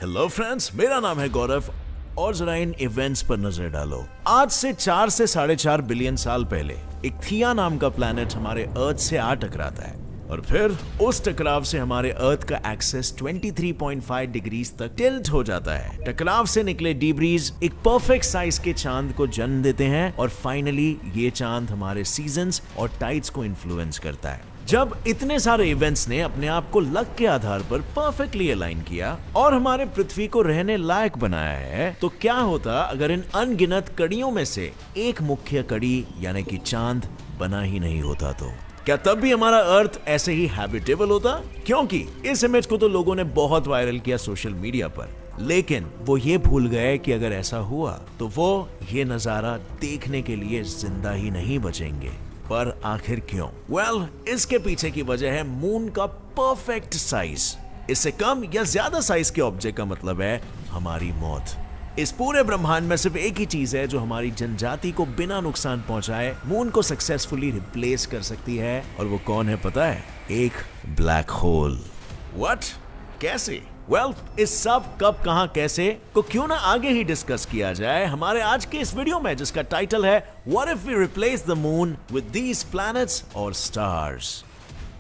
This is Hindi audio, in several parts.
हेलो फ्रेंड्स, मेरा नाम है गौरव और जरा इन इवेंट्स पर नजर डालो। आज से 4 से 4.5 बिलियन साल पहले एक थिया नाम का प्लैनेट हमारे अर्थ से आ टकराता है और फिर उस टकराव से हमारे अर्थ का एक्सेस 23.5 डिग्रीज तक टिल्ट हो जाता है। टकराव से निकले डिब्रीज एक परफेक्ट साइज के चांद को जन्म देते हैं और फाइनली ये चांद हमारे सीजन्स और टाइड्स को इन्फ्लुएंस करता है। जब इतने सारे इवेंट्स ने अपने आप को लक के आधार पर परफेक्टली अलाइन किया और हमारे पृथ्वी को रहने लायक बनाया है, तो क्या होता अगर इन अनगिनत कड़ियों में से एक मुख्य कड़ी यानी कि चांद बना ही नहीं होता? तो क्या तब भी हमारा अर्थ ऐसे ही हैबिटेबल होता? क्योंकि इस इमेज को तो लोगों ने बहुत वायरल किया सोशल मीडिया पर, लेकिन वो ये भूल गए कि अगर ऐसा हुआ तो वो ये नजारा देखने के लिए जिंदा ही नहीं बचेंगे। पर आखिर क्यों? इसके पीछे की वजह है मून का परफेक्ट साइज। इससे कम या ज्यादा साइज के ऑब्जेक्ट का मतलब है हमारी मौत। इस पूरे ब्रह्मांड में सिर्फ एक ही चीज है जो हमारी जनजाति को बिना नुकसान पहुंचाए मून को सक्सेसफुली रिप्लेस कर सकती है, और वो कौन है पता है? एक ब्लैक होल। व्हाट? कैसे? इस सब कब, कहां, कैसे को क्यों ना आगे ही डिस्कस किया जाए हमारे आज के इस वीडियो में, जिसका टाइटल है what if we replace the moon with these planets और स्टार्स।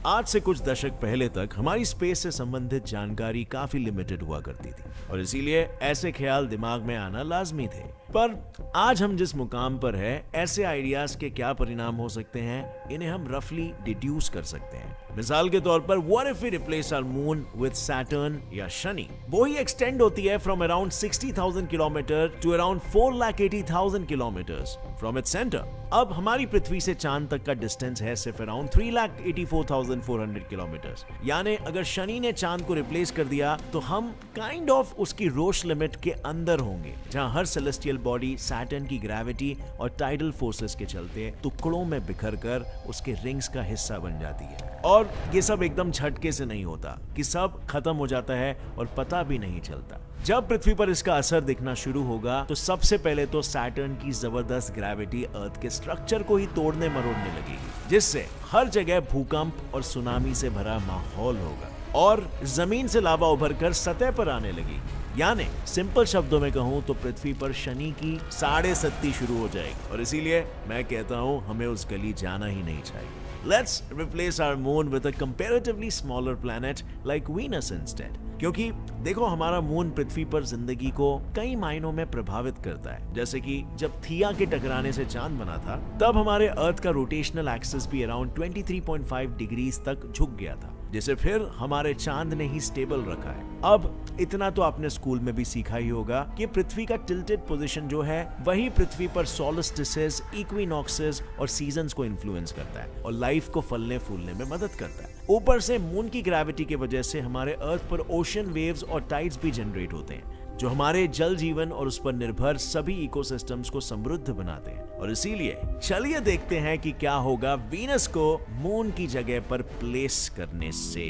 आज से कुछ दशक पहले तक हमारी स्पेस से संबंधित जानकारी काफी लिमिटेड हुआ करती थी और इसीलिए ऐसे ख्याल दिमाग में आना लाजमी थे। पर आज हम जिस मुकाम पर है, ऐसे आइडियाज के क्या परिणाम हो सकते हैं, इन्हें हम रफली डिड्यूस कर सकते हैं। मिसाल के तौर पर what if we replace our moon with Saturn या शनि। वो ही एक्सटेंड होती है from around 60,000 kilometre to around 4,80,000 kilometres from its centre. अब हमारी पृथ्वी से चांद तक का डिस्टेंस है सिर्फ अराउंड 3,84,400 किलोमीटर। यानी अगर शनि ने चांद को रिप्लेस कर दिया तो हम काइंड ऑफ उसकी रोश लिमिट के अंदर होंगे, जहां हर सेलेस्टियल बॉडी सैटर्न की ग्रेविटी और टाइडल फोर्सेस के चलते टुकड़ों में बिखर कर उसके रिंग्स का हिस्सा बन जाती है। और ये सब एकदम झटके से नहीं होता कि सब खत्म हो जाता है और पता भी नहीं चलता। जब पृथ्वी पर इसका असर दिखना शुरू होगा तो सबसे पहले तो सैटर्न की जबरदस्त ग्रेविटी अर्थ के स्ट्रक्चर को ही तोड़ने मरोड़ने लगेगी, जिससे हर जगह भूकंप और सुनामी से भरा माहौल होगा और जमीन से लावा उभरकर सतह पर आने लगेगी। यानी सिंपल शब्दों में कहूं तो पृथ्वी पर शनि की 7.5 शुरू हो जाएगी और इसीलिए मैं कहता हूं हमें उस गली जाना ही नहीं चाहिए। Let's replace our moon with a comparatively smaller planet like Venus instead. क्योंकि देखो, हमारा मून पृथ्वी पर जिंदगी को कई मायनों में प्रभावित करता है। जैसे कि जब थिया के टकराने से चांद बना था, तब हमारे अर्थ का रोटेशनल एक्सिस भी अराउंड 23.5 डिग्रीज तक झुक गया था, जिसे फिर हमारे चांद ने ही स्टेबल रखा है। अब इतना तो आपने स्कूल में भी सीखा ही होगा कि पृथ्वी का टिल्टेड पोजीशन जो है वही पृथ्वी पर सोलस्टिसेस, इक्विनॉक्सेस और सीजन्स को इन्फ्लुएंस करता है और लाइफ को फलने फूलने में मदद करता है। ऊपर से मून की ग्रेविटी की वजह से हमारे अर्थ पर ओशन वेव्स और टाइड्स भी जनरेट होते हैं, जो हमारे जल जीवन और उस पर निर्भर सभी इकोसिस्टम्स को समृद्ध बनाते हैं। और इसीलिए चलिए देखते हैं कि क्या होगा वीनस को मून की जगह पर प्लेस करने से।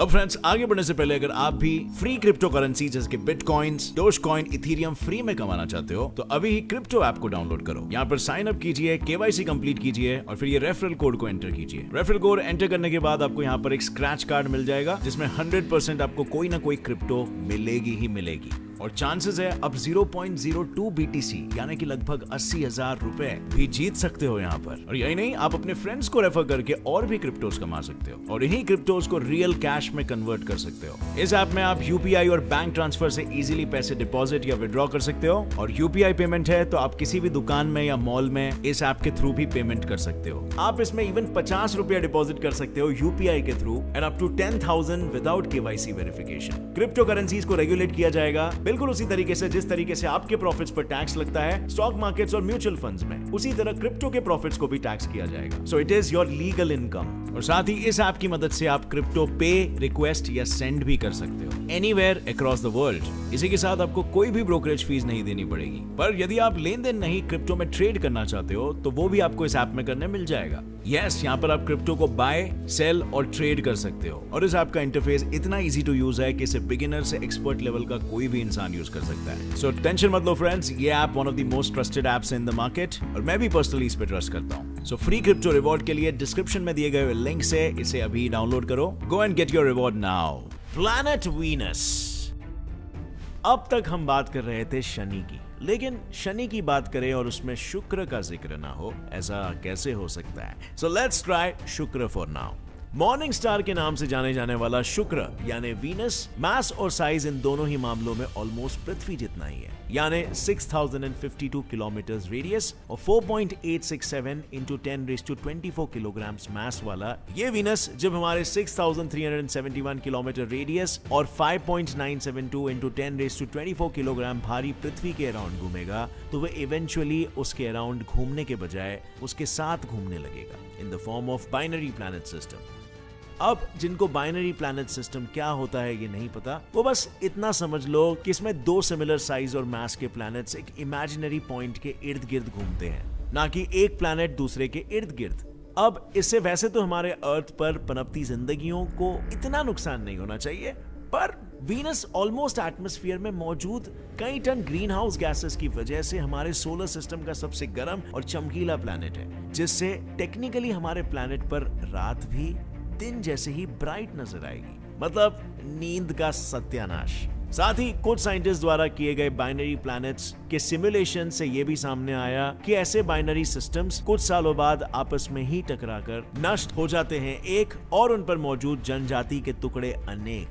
अब फ्रेंड्स, आगे बढ़ने से पहले अगर आप भी फ्री क्रिप्टो करेंसी जैसे कि बिटकॉइंस, डोजकॉइन, इथेरियम फ्री में कमाना चाहते हो तो अभी ही क्रिप्टो ऐप को डाउनलोड करो। यहाँ पर साइन अप कीजिए, KYC कंप्लीट कीजिए और फिर ये रेफरल कोड को एंटर कीजिए। रेफरल कोड एंटर करने के बाद आपको यहाँ पर एक स्क्रैच कार्ड मिल जाएगा, जिसमें 100% आपको कोई ना कोई क्रिप्टो मिलेगी ही मिलेगी और चांसेस है अब 0.02 BTC यानी कि लगभग 80,000 रुपए भी जीत सकते हो यहाँ पर। और यही नहीं, आप अपने फ्रेंड्स को रेफर करके और भी क्रिप्टोस कमा सकते हो और इन्हीं क्रिप्टोस को रियल कैश में कन्वर्ट कर सकते हो। इस ऐप में आप UPI और बैंक ट्रांसफर से इजीली पैसे डिपॉजिट या विड्रॉ कर सकते हो और UPI पेमेंट है तो आप किसी भी दुकान में या मॉल में इस ऐप के थ्रू भी पेमेंट कर सकते हो। आप इसमें इवन 50 रुपया डिपॉजिट कर सकते हो UPI के through and up to 10,000 without KYC verification. Crypto currencies को रेगुलेट किया जाएगा बिल्कुल उसी तरीके से जिस तरीके से आपके प्रॉफिट्स पर टैक्स लगता है स्टॉक मार्केट्स और म्यूचुअल फंड्स में, उसी तरह क्रिप्टो के प्रॉफिट्स को भी टैक्स किया जाएगा। So it is your legal income. और साथ ही इस ऐप की मदद से आप क्रिप्टो पे, रिक्वेस्ट या सेंड भी कर सकते हो एनीवेयर अक्रॉस द वर्ल्ड। इसी के साथ आपको कोई भी ब्रोकरेज फीस नहीं देनी पड़ेगी। पर यदि आप लेन देन नहीं क्रिप्टो में ट्रेड करना चाहते हो तो वो भी आपको इस ऐप में करने मिल जाएगा। यस, यहाँ पर आप क्रिप्टो को बाय, सेल और ट्रेड कर सकते हो और इस ऐप का इंटरफेस इतना इजी टू यूज है कि इसे बिगिनर से एक्सपर्ट लेवल का कोई भी इंसान यूज कर सकता है। सो टेंशन मत लो फ्रेंड्स, ये app one of the most trusted apps in the market और मैं भी पर्सनली इस पे ट्रस्ट करता हूँ। सो फ्री क्रिप्टो रिवॉर्ड के लिए डिस्क्रिप्शन में दिए गए लिंक से इसे अभी डाउनलोड करो। Go and get your reward now. Planet Venus. अब तक हम बात कर रहे थे शनि की, लेकिन शनि की बात करें और उसमें शुक्र का जिक्र ना हो, ऐसा कैसे हो सकता है? सो लेट्स ट्राई शुक्र फॉर नाउ। मॉर्निंग स्टार के नाम से जाने जाने वाला शुक्र यानी वीनस, मैस और साइज इन दोनों ही मामलों में ऑलमोस्ट पृथ्वी जितना ही है, यानी 6052 किलोमीटर रेडियस और 4.867 into 10⁻24 किलोग्राम्स मैस वाला ये वीनस जब हमारे 6371 किलोमीटर रेडियस और 5.972 into 10⁻24 किलोग्राम भारी पृथ्वी के अराउंड घूमेगा, तो वह इवेंचुअली उसके अराउंड घूमने के बजाय उसके साथ घूमने लगेगा in the form of binary planet system. अब जिनको बाइनरी प्लैनेट सिस्टम क्या होता है ये नहीं पता, वो बस इतना समझ लो कि इसमें दो सिमिलर साइज और मास के प्लैनेट्स एक इमेजिनरी पॉइंट के इर्द गिर्द घूमते हैं, ना कि एक प्लैनेट दूसरे के इर्द गिर्द। अब इससे वैसे तो हमारे अर्थ पर पनपती जिंदगियों को इतना नुकसान नहीं होना चाहिए, पर वीनस ऑलमोस्ट एटमॉस्फेयर में मौजूद कई टन ग्रीन हाउस गैसेस की वजह से हमारे सोलर सिस्टम का सबसे गर्म और चमकीला प्लैनेट है, जिससे टेक्निकली हमारे प्लैनेट पर रात भी दिन जैसे ही ब्राइट नजर आएगी, मतलब नींद का सत्यानाश। साथ ही कुछ साइंटिस्ट द्वारा किए गए बाइनरी प्लैनेट्स के सिमुलेशन से यह भी सामने आया कि ऐसे बाइनरी सिस्टम्स कुछ सालों बाद आपस में ही टकराकर नष्ट हो जाते हैं एक, और उन पर मौजूद जनजाति के टुकड़े अनेक,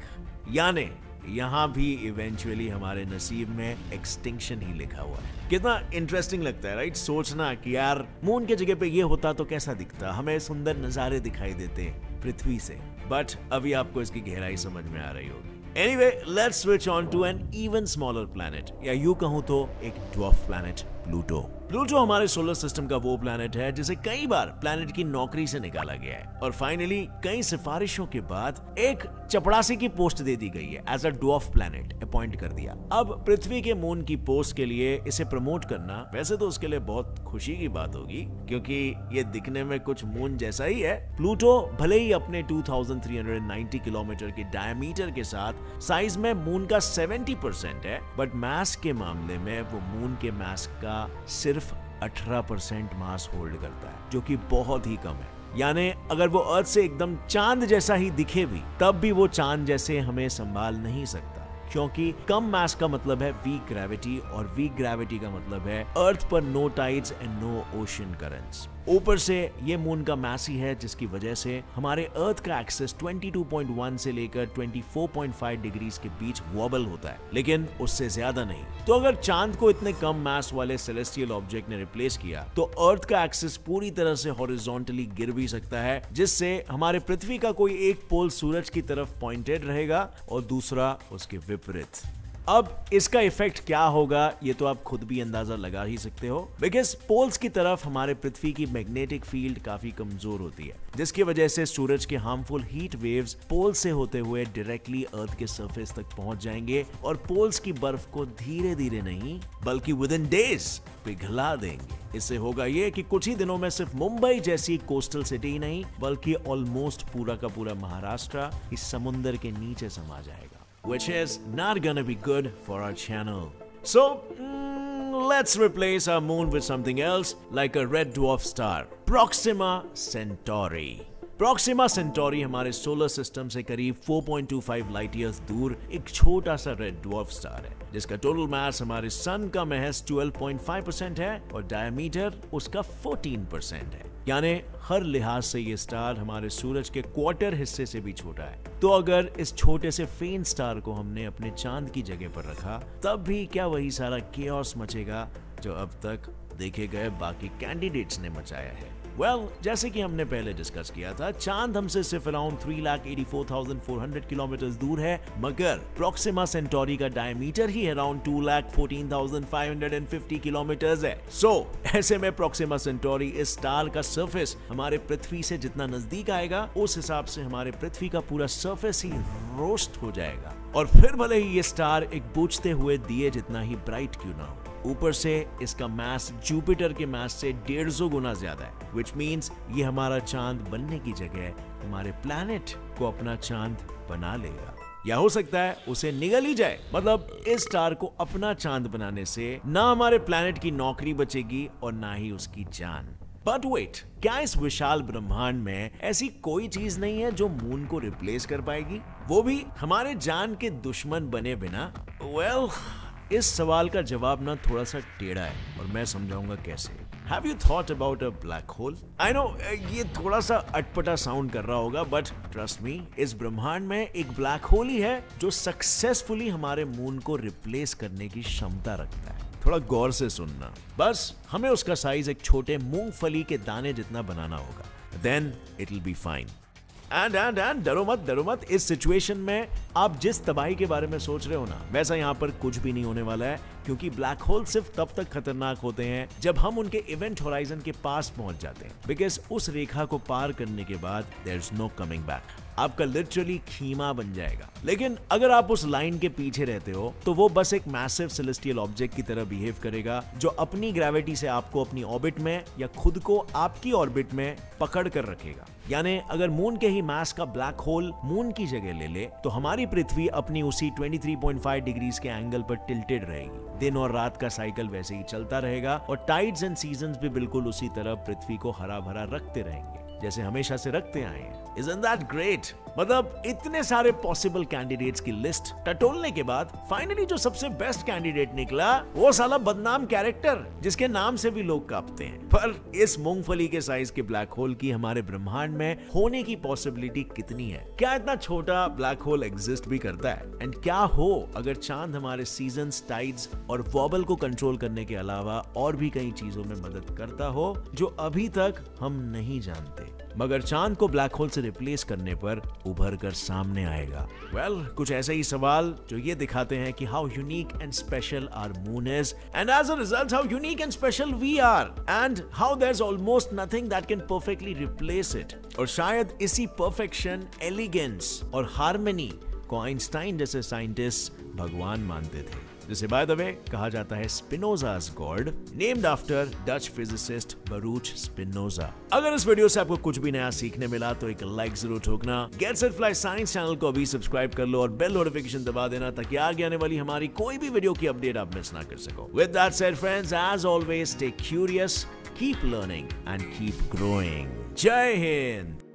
यानी यहाँ भी इवेंचुअली हमारे नसीब में एक्सटिंक्शन ही लिखा हुआ है। कितना इंटरेस्टिंग लगता है राइट, सोचना कि यार मून के जगह पे ये होता तो कैसा दिखता, हमें सुंदर नजारे दिखाई देते पृथ्वी से, बट अभी आपको इसकी गहराई समझ में आ रही होगी। Anyway, let's switch on to an even smaller planet, या यूं कहूं तो एक ड्वार्फ प्लैनेट प्लूटो। प्लूटो हमारे सोलर सिस्टम का वो प्लैनेट है जिसे कई बार प्लैनेट की नौकरी से निकाला गया है और फाइनली कई सिफारिशों के बाद एक चपड़ासी की पोस्ट दे दी गई है, as a dwarf planet appoint कर दिया। अब पृथ्वी के मून की पोस्ट के लिए इसे प्रमोट करना वैसे तो उसके लिए बहुत खुशी की बात होगी, क्योंकि ये दिखने में कुछ मून जैसा ही है। प्लूटो भले ही अपने 2390 किलोमीटर के डायमीटर के साथ साइज में मून का 70% है, बट मास के मामले में वो मून के मास का सिर्फ 18% मास होल्ड करता है, जो कि बहुत ही कम है। यानी अगर वो अर्थ से एकदम चांद जैसा ही दिखे भी, तब भी वो चांद जैसे हमें संभाल नहीं सकता, क्योंकि कम मास का मतलब है वीक ग्रेविटी, और वीक ग्रेविटी का मतलब है अर्थ पर no tides and no ocean currents. ऊपर से ये मून का मास ही है जिसकी वजह से हमारे अर्थ का एक्सिस 22.1 से लेकर 24.5 डिग्रीज के बीच वॉबल होता है, लेकिन उससे ज्यादा नहीं। तो अगर चांद को इतने कम मास वाले सेलेस्टियल ऑब्जेक्ट ने रिप्लेस किया, तो अर्थ का एक्सिस पूरी तरह से हॉरिजॉन्टली गिर भी सकता है, जिससे हमारे पृथ्वी का कोई एक पोल सूरज की तरफ पॉइंटेड रहेगा और दूसरा उसके विपरीत। अब इसका इफेक्ट क्या होगा ये तो आप खुद भी अंदाजा लगा ही सकते हो, बिकॉज पोल्स की तरफ हमारे पृथ्वी की मैग्नेटिक फील्ड काफी कमजोर होती है, जिसकी वजह से सूरज के हार्मफुल हीट वेव्स पोल से होते हुए डायरेक्टली अर्थ के सरफेस तक पहुंच जाएंगे और पोल्स की बर्फ को धीरे धीरे नहीं बल्कि विद इन डेज पिघला देंगे। इससे होगा ये कि कुछ ही दिनों में सिर्फ मुंबई जैसी कोस्टल सिटी ही नहीं बल्कि ऑलमोस्ट पूरा का पूरा महाराष्ट्र इस समुंदर के नीचे समा जाएगा, which is not gonna be good for our channel. So, let's replace our moon with something else, like a red dwarf star, Proxima Centauri. Proxima Centauri हमारे सोलर सिस्टम से करीब 4.25 लाइट ईयर्स दूर एक छोटा सा रेड ड्वार्फ स्टार है, जिसका टोटल मास हमारे सन का महज 12.5% है और डायमीटर उसका 14% है। यानी हर लिहाज से ये स्टार हमारे सूरज के क्वार्टर हिस्से से भी छोटा है। तो अगर इस छोटे से फेंट स्टार को हमने अपने चांद की जगह पर रखा, तब भी क्या वही सारा केओस मचेगा जो अब तक देखे गए बाकी कैंडिडेट्स ने मचाया है। जैसे कि हमने पहले डिस्कस किया था, चांद हमसे सिर्फ अराउंड 3,84,400 किलोमीटर दूर है, मगर प्रोक्सिमा सेंटोरी का डायमीटर ही अराउंड 2,14,550 किलोमीटर है। ऐसे में प्रोक्सिमा सेंटोरी इस स्टार का सरफेस हमारे पृथ्वी से जितना नजदीक आएगा, उस हिसाब से हमारे पृथ्वी का पूरा सरफेस ही रोस्ट हो जाएगा। और फिर भले ही ये स्टार एक बुझते हुए दिए जितना ही ब्राइट क्यों ना हो, ऊपर से इसका मास जुपिटर के मास से 150 गुना ज्यादा है, which means ये हमारा चांद बनने की जगह हमारे प्लैनेट को अपना चांद बना लेगा, या हो सकता है उसे निगल ही जाए। मतलब इस स्टार को अपना चांद बनाने से ना हमारे प्लैनेट की नौकरी बचेगी और ना ही उसकी जान। बट वेट, क्या इस विशाल ब्रह्मांड में ऐसी कोई चीज नहीं है जो मून को रिप्लेस कर पाएगी, वो भी हमारे जान के दुश्मन बने बिना? वेल, इस सवाल का जवाब ना थोड़ा सा टेढ़ा है और मैं समझाऊंगा कैसे। Have you thought about a black hole? I know ये थोड़ा सा अटपटा साउंड कर रहा होगा, बट ट्रस्ट मी, इस ब्रह्मांड में एक ब्लैक होल ही है जो सक्सेसफुली हमारे मून को रिप्लेस करने की क्षमता रखता है। थोड़ा गौर से सुनना, बस हमें उसका साइज एक छोटे मूंगफली के दाने जितना बनाना होगा, then it will be fine. And डरो मत, इस सिचुएशन में आप जिस तबाही के बारे में सोच रहे हो ना, वैसा यहाँ पर कुछ भी नहीं होने वाला है, क्योंकि ब्लैक होल सिर्फ तब तक खतरनाक होते हैं जब हम उनके इवेंट होराइजन के पास पहुंच जाते हैं, बिकॉज उस रेखा को पार करने के बाद there is no coming back. आपका लिटरली खीमा बन जाएगा। लेकिन अगर आप उस लाइन के पीछे रहते हो तो वो बस एक मैसिव सेलेस्टियल ऑब्जेक्ट की तरह बिहेव करेगा जो अपनी ग्रेविटी से आपको अपनी ऑर्बिट में या खुद को आपकी ऑर्बिट में पकड़ कर रखेगा। यानी अगर मून के ही मास का ब्लैक होल मून की जगह ले ले तो हमारी पृथ्वी अपनी उसी 23.5 डिग्रीज के एंगल पर टिल्टेड रहेगी। दिन और रात का साइकिल वैसे ही चलता रहेगा और टाइड्स एंड सीजन्स भी बिल्कुल उसी तरह पृथ्वी को हरा भरा रखते रहेंगे जैसे हमेशा से रखते आए हैं। Isn't that great? मतलब इतने सारे पॉसिबल कैंडिडेट्स की लिस्ट टटोलने के बाद फाइनली जो सबसे बेस्ट कैंडिडेट निकला वो साला बदनाम कैरेक्टर जिसके नाम से भी लोग कांपते हैं। पर इस मूंगफली के साइज के ब्लैक होल की हमारे ब्रह्मांड में होने की पॉसिबिलिटी कितनी है? क्या इतना छोटा ब्लैक होल एग्जिस्ट भी करता है? एंड क्या हो अगर चांद हमारे सीजन्स, टाइड्स और वॉबल को कंट्रोल करने के अलावा और भी कई चीजों में मदद करता हो जो अभी तक हम नहीं जानते, मगर चांद को ब्लैक होल से रिप्लेस करने पर उभर कर सामने आएगा? वेल, कुछ ऐसे ही सवाल जो ये दिखाते हैं कि how unique and special our moon is, and as a result how unique and special we are, and how there is almost nothing that can perfectly replace it. और शायद इसी परफेक्शन, एलिगेंस और हार्मनी को आइंस्टाइन जैसे साइंटिस्ट भगवान मानते थे, जिसे बाय द वे कहा जाता है Spinoza's God, named after Dutch physicist Baruch Spinoza. अगर इस वीडियो से आपको कुछ भी नया सीखने मिला तो एक लाइक जरूर ठोकना। Get set fly science channel को अभी सब्सक्राइब कर लो और बेल नोटिफिकेशन दबा देना ताकि आगे आने वाली हमारी कोई भी वीडियो की अपडेट आप मिस ना कर सको। With that said friends, as always stay curious, keep learning and keep growing. जय हिंद।